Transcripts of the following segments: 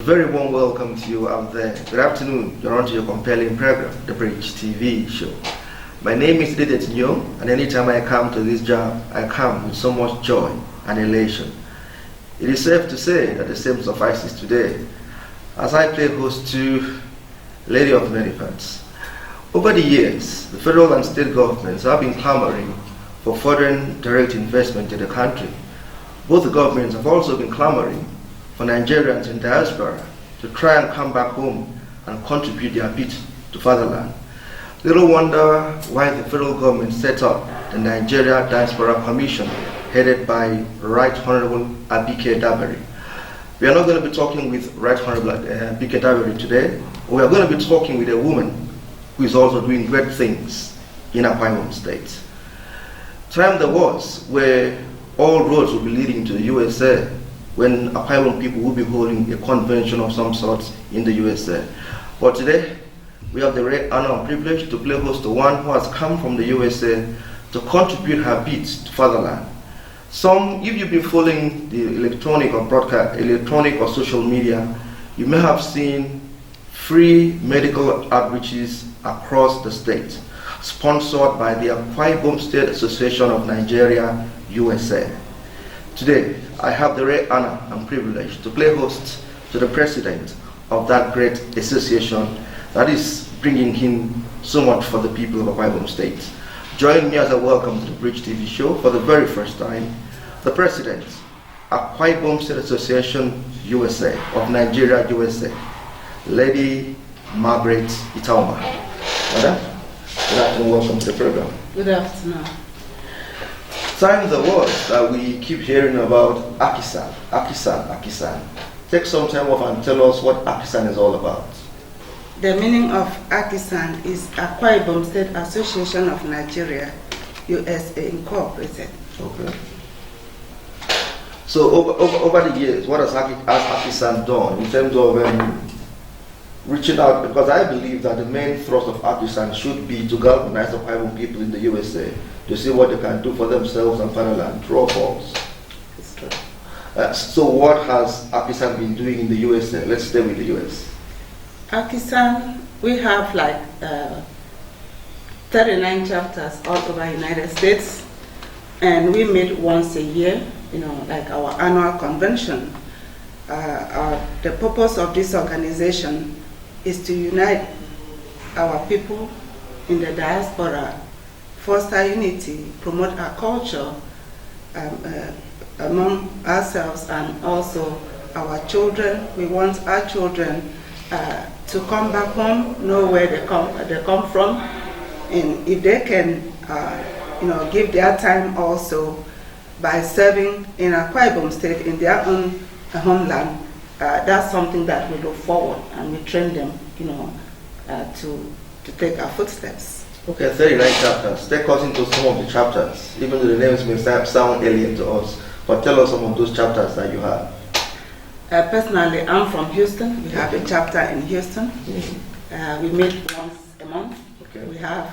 very warm welcome to you out there. Good afternoon. You're on to your compelling program, The Bridge TV Show. My name is Didet Nyo, and anytime I come to this job, I come with so much joy and elation. It is safe to say that the same suffices today, as I play host to Lady of Many Parts. Over the years, the federal and state governments have been clamoring for foreign direct investment in the country. Both the governments have also been clamoring for Nigerians in diaspora to try and come back home and contribute their bit to fatherland. Little wonder why the federal government set up the Nigeria Diaspora Commission headed by Right Honorable Abike Dabiri. We are not going to be talking with Right Honorable Abike Dabiri today. We are going to be talking with a woman who is also doing great things in Akwa State. Time there was where all roads will be leading to the USA, when Akwa people will be holding a convention of some sort in the USA. But today, we have the rare honor and privilege to play host to one who has come from the USA to contribute her bit to fatherland. Some, if you've been following the electronic or social media, you may have seen free medical outreaches across the state, sponsored by the Ibom State Association of Nigeria, USA. Today, I have the rare honor and privilege to play host to the president of that great association that is bringing him so much for the people of Ibom State. Join me as I welcome to the Bridge TV show for the very first time, the president of Ibom State Association USA of Nigeria, USA, Lady Margaret Itauma. Madam, good afternoon, welcome to the program. Good afternoon. Times there was that we keep hearing about Akisan. Take some time off and tell us what Akisan is all about. The meaning of Akisan is Akwa Ibom State Association of Nigeria, USA Incorporated. Okay. So over the years, what has Akisan done in terms of reaching out? Because I believe that the main thrust of Akisan should be to galvanize the Ibom people in the USA to see what they can do for themselves and fatherland, true or false? It's true. So what has Akisan been doing in the USA? Let's stay with the US. Akisan, we have like 39 chapters all over the United States, and we meet once a year, like our annual convention. The purpose of this organization is to unite our people in the diaspora, foster unity, promote our culture among ourselves and also our children. We want our children to come back home, know where they come from, and if they can, give their time also by serving in Akwa Ibom State in their own homeland. That's something that we look forward, and we train them, to take our footsteps. Okay, 39 chapters. Take us into some of the chapters, even though the names may sound alien to us. But tell us some of those chapters that you have. Personally, I'm from Houston. We have a chapter in Houston. We meet once a month. Okay. We have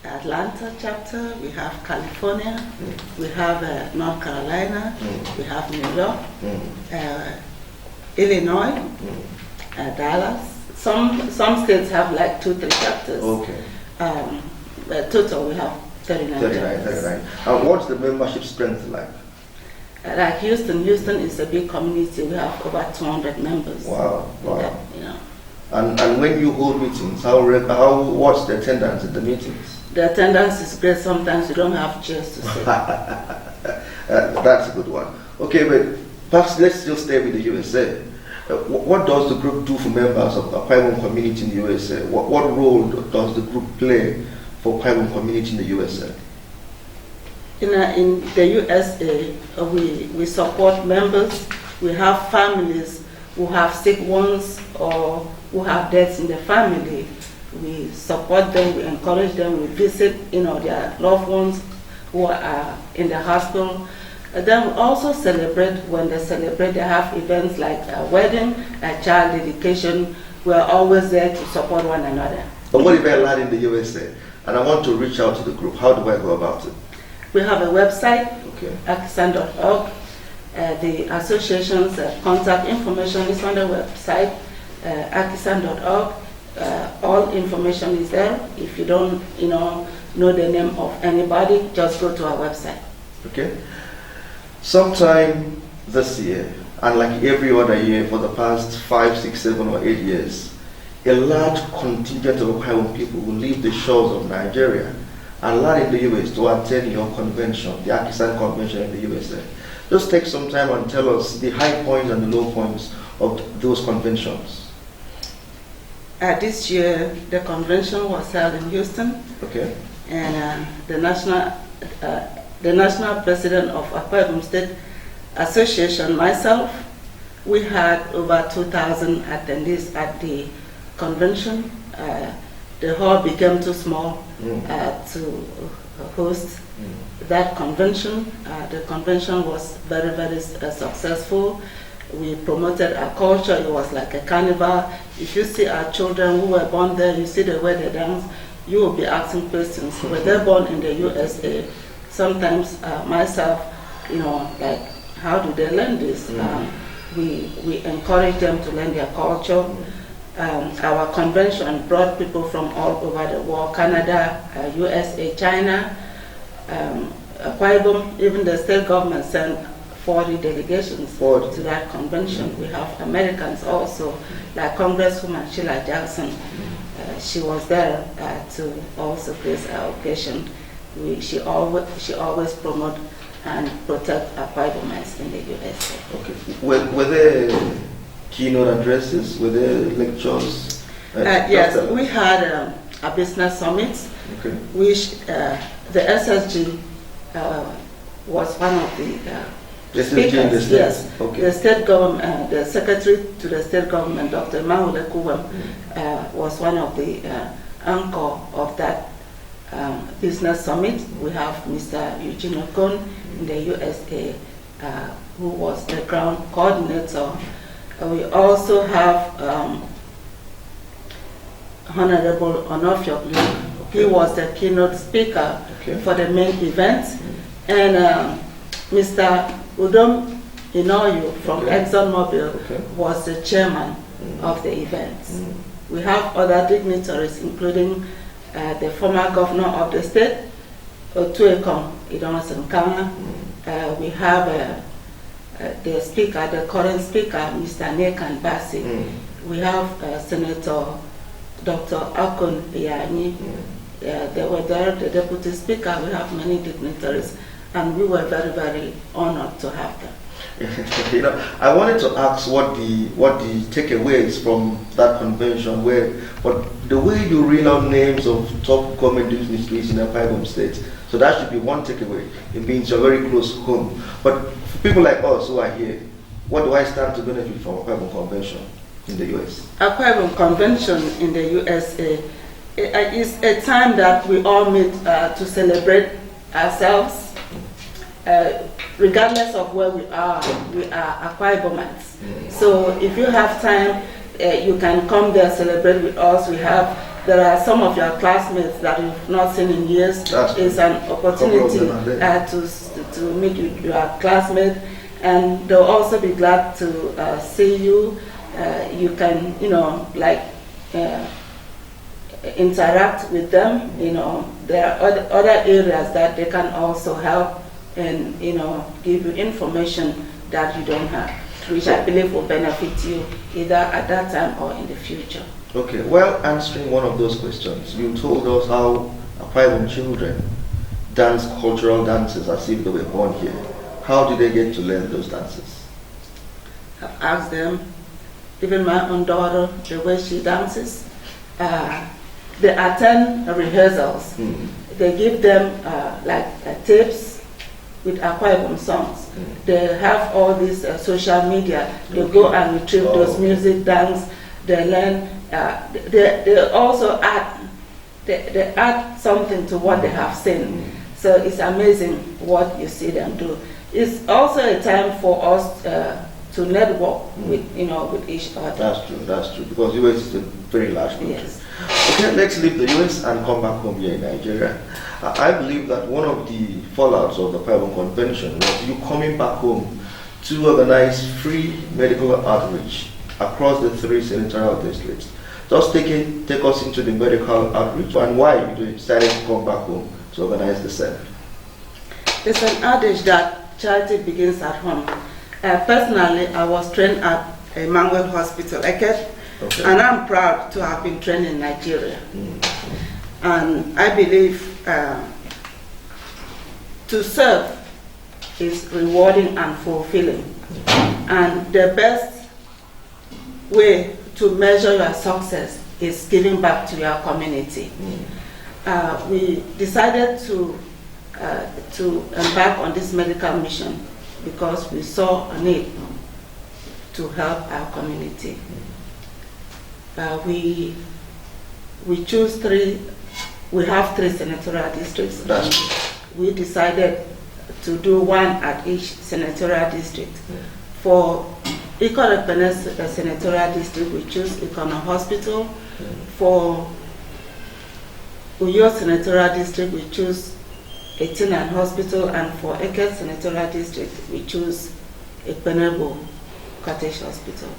Atlanta chapter. We have California. We have North Carolina. We have New York, Illinois, Dallas. Some states have like 2-3 chapters. Okay. Total, we have 39 chapters. 39. And what's the membership strength like? Like Houston is a big community. We have over 200 members. Wow. And when you hold meetings, what's the attendance at the meetings? The attendance is great. Sometimes you don't have chairs to sit. That's a good one. Okay, but perhaps let's still stay with the USA. What does the group do for members of the Akwa Ibom community in the USA? What role does the group play for Akwa Ibom community in the USA? In the USA, we support members. We have families who have sick ones or who have deaths in the family. We support them, we encourage them, we visit their loved ones who are in the hospital. And then we also celebrate. When they celebrate, they have events like a wedding, a child dedication. We are always there to support one another. But what if I land in the USA and I want to reach out to the group? How do I go about it? We have a website, okay. akisan.org. The association's contact information is on the website, akisan.org. All information is there. If you don't, know the name of anybody, just go to our website. Okay. Sometime this year, and like every other year for the past 5, 6, 7, or 8 years, a large contingent of Akwa people will leave the shores of Nigeria and land in the US to attend your convention, the Akisan convention in the USA. Just take some time and tell us the high points and the low points of those conventions. This year, the convention was held in Houston. Okay. And the national president of Akwa Ibom State Association, myself, we had over 2,000 attendees at the convention. The hall became too small to host that convention. The convention was very, very successful. We promoted our culture. It was like a carnival. If you see our children who were born there, you see the way they dance, you will be asking questions. Were they born in the USA? Sometimes myself, like, how do they learn this? We encourage them to learn their culture. Our convention brought people from all over the world: Canada, USA, China, Akwa Ibom. Even the state government sent 40 delegations to that convention. We have Americans also, like Congresswoman Sheila Jackson. She was there to also grace our occasion. She always promote and protect Akwa Ibomers in the USA. Okay. Were there keynote addresses? Were there lectures? Yes, we had a business summit, which the SSG was one of the speakers. Yes, the state government, the secretary to the state government, Dr. Mahule Kuwem, was one of the anchor of that business summit. We have Mr. Eugene Okon in the USA, who was the ground coordinator. We also have Honorable Onofioku. He was the keynote speaker for the main event. And Mr. Udom Inoyu from ExxonMobil was the chairman of the event. We have other dignitaries, including the former governor of the state, Otuekon Idonsenkana. We have the speaker, the current speaker, Mr. Nekan Basi. We have Senator Dr. Akon Iyani. They were there, the deputy speaker. We have many dignitaries, and we were very, very honored to have them. I wanted to ask what the takeaways from that convention were, but the way you reel out names of top government dignitaries in Akwa Ibom State, so that should be one takeaway. It means you're very close home. But for people like us who are here, what do I stand to benefit from Akwa Ibom Convention in the US? Akwa Ibom Convention in the USA is a time that we all meet to celebrate ourselves. Regardless of where we are Akwa Ibomans. So if you have time, you can come there, celebrate with us. There are some of your classmates that you've not seen in years. It's an opportunity to meet your classmates, and they'll also be glad to see you. You can, interact with them. There are other areas that they can also help and give you information that you don't have, which I believe will benefit you either at that time or in the future. Okay, well, answering one of those questions, you told us how Akwa Ibom children dance cultural dances as if they were born here. How did they get to learn those dances? I've asked them, even my own daughter, the way she dances. They attend rehearsals. They give them tapes with Akwa Ibom songs. They have all these social media. They go and retrieve those music, dance. They learn. They also add. They add something to what they have seen. So it's amazing what you see them do. It's also a time for us to network with each other. That's true. Because US is a very large country. Yes. Okay, let's leave the US and come back home here in Nigeria. I believe that one of the fallouts of the Akwa Ibom Convention was you coming back home to organize free medical outreach across the 3 senatorial districts. Just take us into the medical outreach and why you decided to come back home to organize the same. There's an adage that charity begins at home. Personally, I was trained at Emmanuel Hospital, okay. And I'm proud to have been trained in Nigeria. And I believe to serve is rewarding and fulfilling. And the best way to measure your success is giving back to your community. We decided to embark on this medical mission because we saw a need to help our community. We choose 3. We have 3 senatorial districts. We decided to do 1 at each senatorial district. For Ikoro senatorial district, we choose Ikono Hospital. For Uyo senatorial district, we choose Etinan Hospital, and for Eket senatorial district, we choose Ekpenebo Cottage Hospital.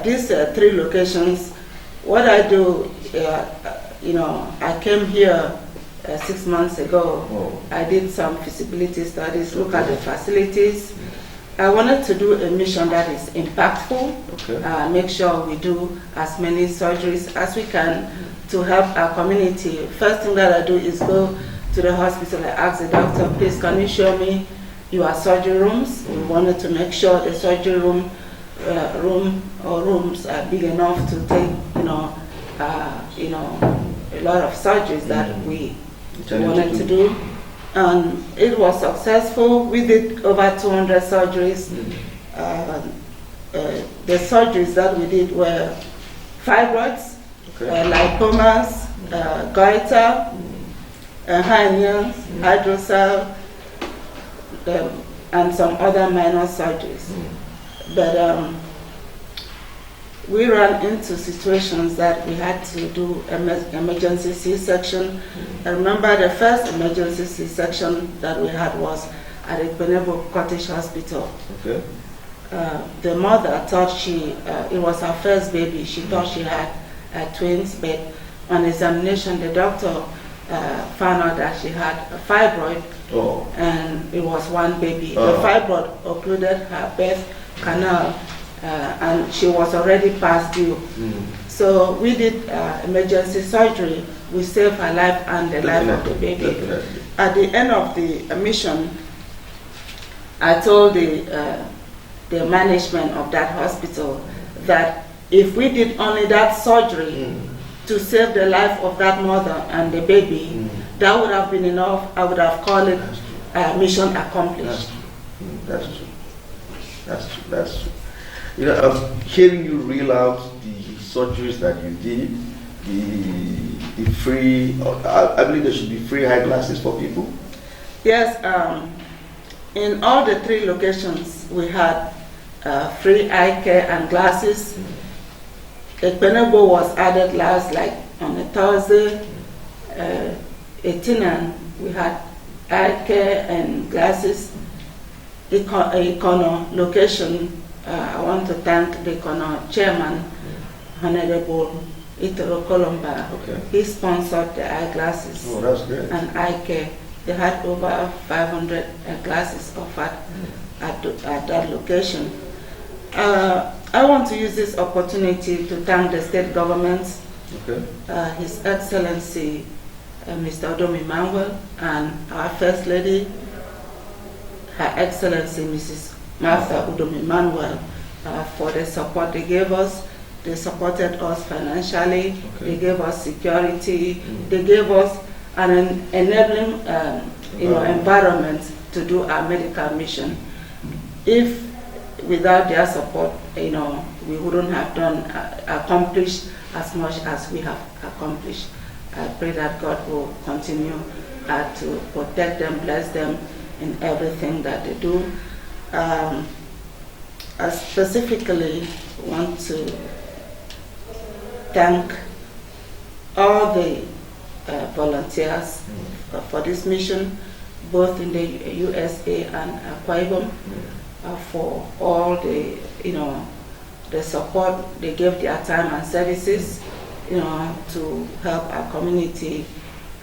These 3 locations, what I do, I came here 6 months ago. I did some feasibility studies, look at the facilities. I wanted to do a mission that is impactful, make sure we do as many surgeries as we can to help our community. First thing that I do is go to the hospital. I ask the doctor, please can you show me your surgery rooms? We wanted to make sure the surgery rooms are big enough to take, a lot of surgeries that we wanted to do. And it was successful. We did over 200 surgeries. The surgeries that we did were fibroids, lipomas, goiter, hernias, hydrocele, and some other minor surgeries. But we ran into situations that we had to do emergency C-section. I remember the first emergency C-section that we had was at Ekpenebo Cottage Hospital. The mother thought it was her first baby. She thought she had twins, but on examination, the doctor found out that she had a fibroid, and it was 1 baby. The fibroid occluded her birth canal, and she was already past due. So we did emergency surgery. We saved her life and the life of the baby. At the end of the mission, I told the management of that hospital that if we did only that surgery to save the life of that mother and the baby, that would have been enough. I would have called it mission accomplished. That's true. That's true. I'm hearing you reel out the surgeries that you did, the free, I believe there should be free eyeglasses for people. Yes, in all the 3 locations we had free eye care and glasses. Ekpenebo was added last, like on a Thursday. Etinan, we had eye care and glasses. Ikono location, I want to thank the Ikono chairman, Honorable Itoro Colomba. He sponsored the eyeglasses and eye care. They had over 500 glasses offered at that location. I want to use this opportunity to thank the state government, His Excellency Mr. Udom Emmanuel, and our First Lady, Her Excellency Mrs. Martha Udom Emmanuel, for the support they gave us. They supported us financially, they gave us security, they gave us an enabling environment to do our medical mission. If without their support, we wouldn't have accomplished as much as we have accomplished. I pray that God will continue to protect them, bless them in everything that they do. I specifically want to thank all the volunteers for this mission, both in the USA and Akwa Ibom. for all the, the support they gave their time and services, to help our community.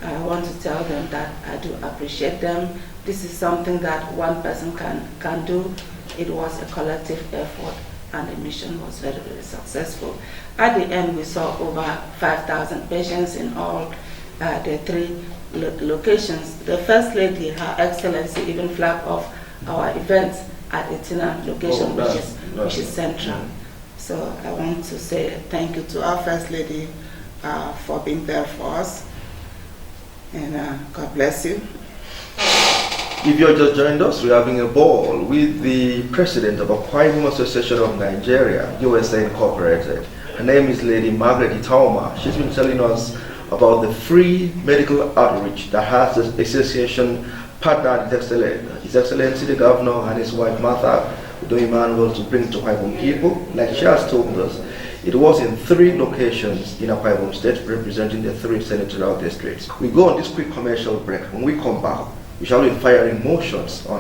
I want to tell them that I do appreciate them. This is something that one person can do. It was a collective effort, and the mission was very, very successful. At the end, we saw over 5,000 patients in all the 3 locations. The First Lady, Her Excellency, even flagged off our events at Itauma location, which is central. So I want to say thank you to our First Lady for being there for us, and God bless you. If you're just joined us, we're having a ball with the president of Akwa Association of Nigeria, USA Incorporated. Her name is Lady Margaret Itauma. She's been telling us about the free medical outreach that has the association partnered with His Excellency the Governor and his wife Martha doing manual to bring to Akwa Ibom people. Like she has told us, it was in 3 locations in Akwa Ibom State, representing the 3 senatorial districts. We go on this quick commercial break. When we come back, we shall be firing motions on